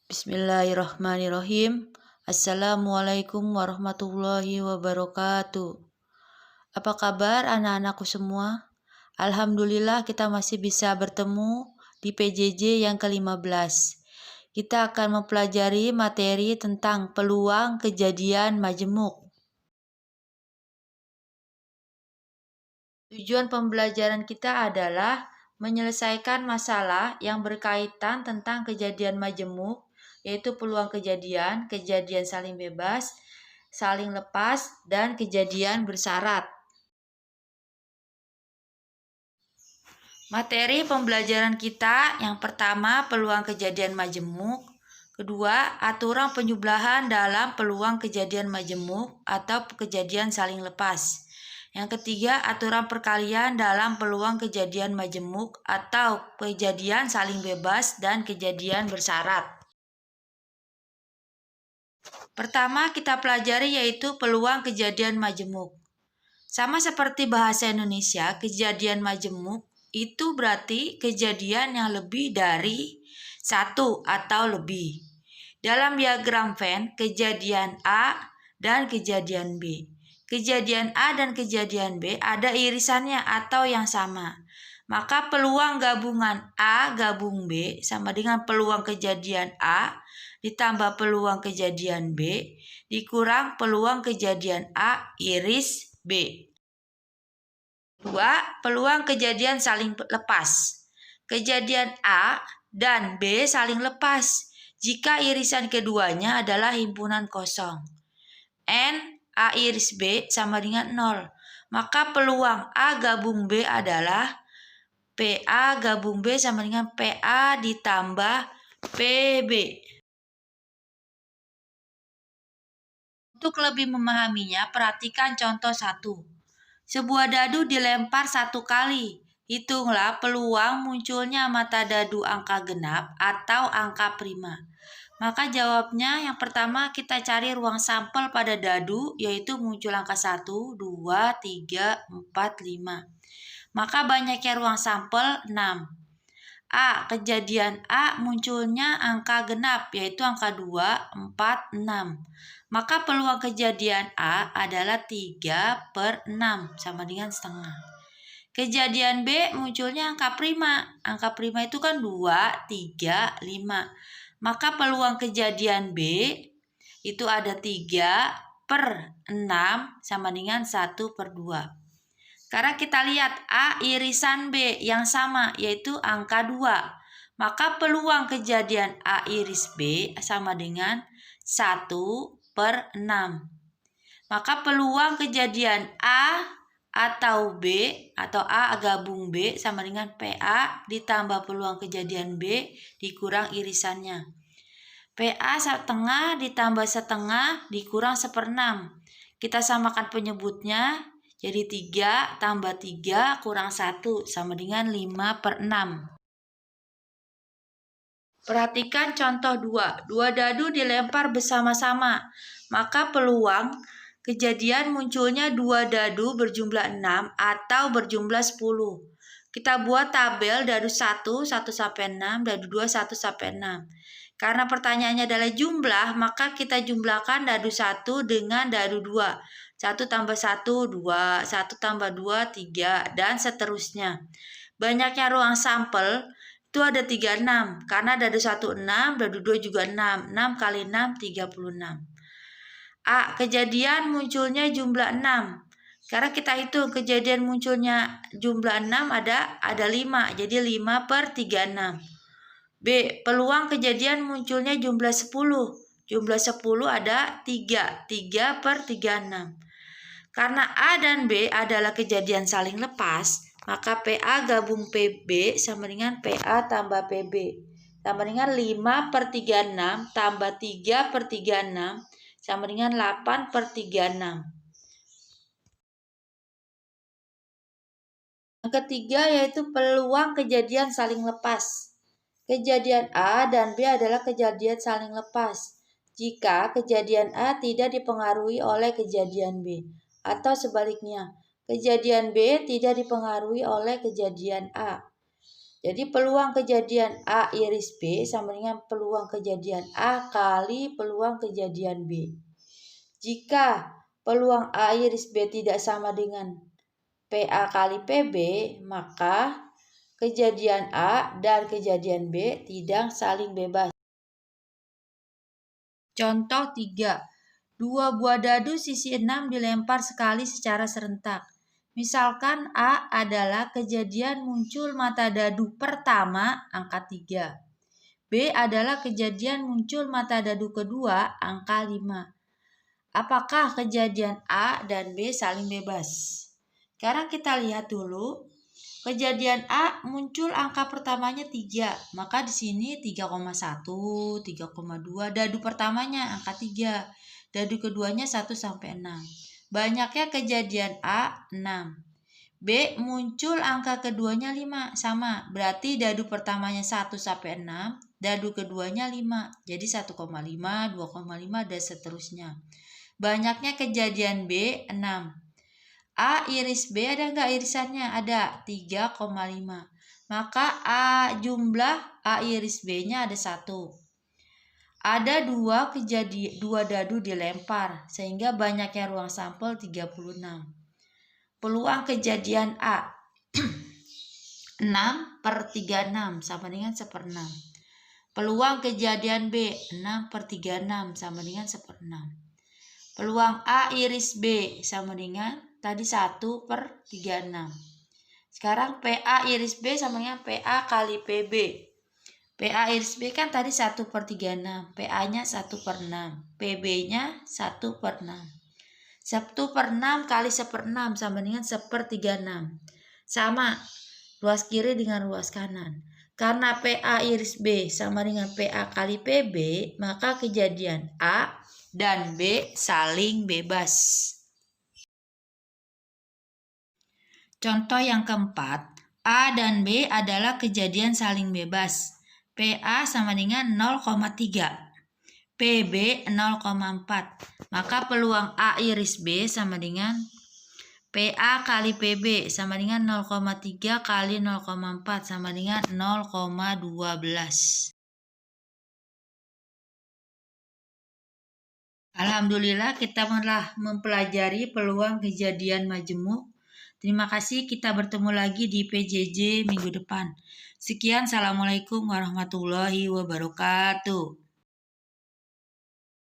Bismillahirrahmanirrahim. Assalamualaikum warahmatullahi wabarakatuh. Apa kabar anak-anakku semua? Alhamdulillah kita masih bisa bertemu di PJJ yang ke-15. Kita akan mempelajari materi tentang peluang kejadian majemuk. Tujuan pembelajaran kita adalah menyelesaikan masalah yang berkaitan tentang kejadian majemuk, yaitu peluang kejadian, kejadian saling bebas, saling lepas, dan kejadian bersyarat. Materi pembelajaran kita yang pertama peluang kejadian majemuk, kedua aturan penjumlahan dalam peluang kejadian majemuk atau kejadian saling lepas. Yang ketiga, aturan perkalian dalam peluang kejadian majemuk atau kejadian saling bebas dan kejadian bersyarat. Pertama kita pelajari yaitu peluang kejadian majemuk. Sama seperti bahasa Indonesia, kejadian majemuk itu berarti kejadian yang lebih dari satu atau lebih. Dalam diagram Venn, kejadian A dan kejadian B. Kejadian A dan kejadian B ada irisannya atau yang sama. Maka peluang gabungan A gabung B sama dengan peluang kejadian A ditambah peluang kejadian B dikurang peluang kejadian A iris B. 2. Peluang kejadian saling lepas. Kejadian A dan B saling lepas jika irisan keduanya adalah himpunan kosong. N A iris B sama dengan 0. Maka peluang A gabung B adalah PA gabung B sama dengan PA ditambah PB. Untuk lebih memahaminya, perhatikan contoh 1. Sebuah dadu dilempar 1 kali. Hitunglah peluang munculnya mata dadu angka genap atau angka prima. Maka jawabnya yang pertama kita cari ruang sampel pada dadu yaitu muncul angka 1, 2, 3, 4, 5. Maka banyaknya ruang sampel 6. A. Kejadian A munculnya angka genap yaitu angka 2, 4, 6. Maka peluang kejadian A adalah 3/6 sama dengan setengah. Kejadian B munculnya angka prima. Angka prima itu kan 2, 3, 5. Maka peluang kejadian B itu ada 3/6 sama dengan 1/2. Sekarang kita lihat A irisan B yang sama yaitu angka 2. Maka peluang kejadian A iris B sama dengan 1/6. Maka peluang kejadian A atau B atau A gabung B sama dengan PA ditambah peluang kejadian B dikurang irisannya. PA setengah ditambah setengah dikurang 1/6. Kita samakan penyebutnya jadi 3 tambah 3 kurang 1 sama dengan 5/6. Perhatikan contoh 2. Dua dadu dilempar bersama-sama. Maka peluang kejadian munculnya 2 dadu berjumlah 6 atau berjumlah 10. Kita buat tabel dadu 1 sampai 6, dadu 2 1 sampai 6. Karena pertanyaannya adalah jumlah, maka kita jumlahkan dadu 1 dengan dadu 2. 1 tambah 1, 2, 1 tambah 2, 3, dan seterusnya. Banyaknya ruang sampel itu ada 36, karena dadu 1 6, dadu 2 juga 6. 6 kali 6, 36. A. Kejadian munculnya jumlah 6. Karena kita hitung kejadian munculnya jumlah 6 ada 5, jadi 5/36. B. Peluang kejadian munculnya jumlah 10. Jumlah 10 ada 3, 3/36. Karena A dan B adalah kejadian saling lepas, maka PA gabung PB sama dengan PA tambah PB. Sama dengan 5/36 tambah 3/36 sama dengan 8/36. Yang ketiga yaitu peluang kejadian saling lepas. Kejadian A dan B adalah kejadian saling lepas jika kejadian A tidak dipengaruhi oleh kejadian B, atau sebaliknya, kejadian B tidak dipengaruhi oleh kejadian A. Jadi peluang kejadian A iris B sama dengan peluang kejadian A kali peluang kejadian B. Jika peluang A iris B tidak sama dengan PA kali PB, maka kejadian A dan kejadian B tidak saling bebas. Contoh 3. Dua buah dadu sisi 6 dilempar sekali secara serentak. Misalkan A adalah kejadian muncul mata dadu pertama angka 3. B adalah kejadian muncul mata dadu kedua angka 5. Apakah kejadian A dan B saling bebas? Sekarang kita lihat dulu. Kejadian A muncul angka pertamanya 3, maka di sini 3,1, 3,2, dadu pertamanya angka 3, dadu keduanya 1 sampai 6. Banyaknya kejadian A 6. B muncul angka keduanya 5, sama, berarti dadu pertamanya 1 sampai 6, dadu keduanya 5, jadi 1,5, 2,5 dan seterusnya. Banyaknya kejadian B 6. A iris B ada nggak irisannya? Ada, 3,5. Maka jumlah A iris B-nya ada 1. Ada dua dadu dilempar, sehingga banyaknya ruang sampel 36. Peluang kejadian A 6/36 sama dengan 1/6. Peluang kejadian B 6/36 sama dengan 1/6. Peluang A iris B sama dengan tadi 1/36. Sekarang PA iris B sama dengan PA kali PB. PA iris B kan tadi 1/36. PA-nya 1/6. PB-nya 1/6. 1/6 kali 1/6 sama dengan 1/36. Sama, ruas kiri dengan ruas kanan. Karena PA iris B sama dengan PA kali PB, maka kejadian A dan B saling bebas. Contoh yang keempat, A dan B adalah kejadian saling bebas. PA sama dengan 0,3, PB 0,4. Maka peluang A iris B sama dengan PA kali PB sama dengan 0,3 kali 0,4 sama dengan 0,12. Alhamdulillah kita telah mempelajari peluang kejadian majemuk. Terima kasih, kita bertemu lagi di PJJ minggu depan. Sekian, assalamualaikum warahmatullahi wabarakatuh.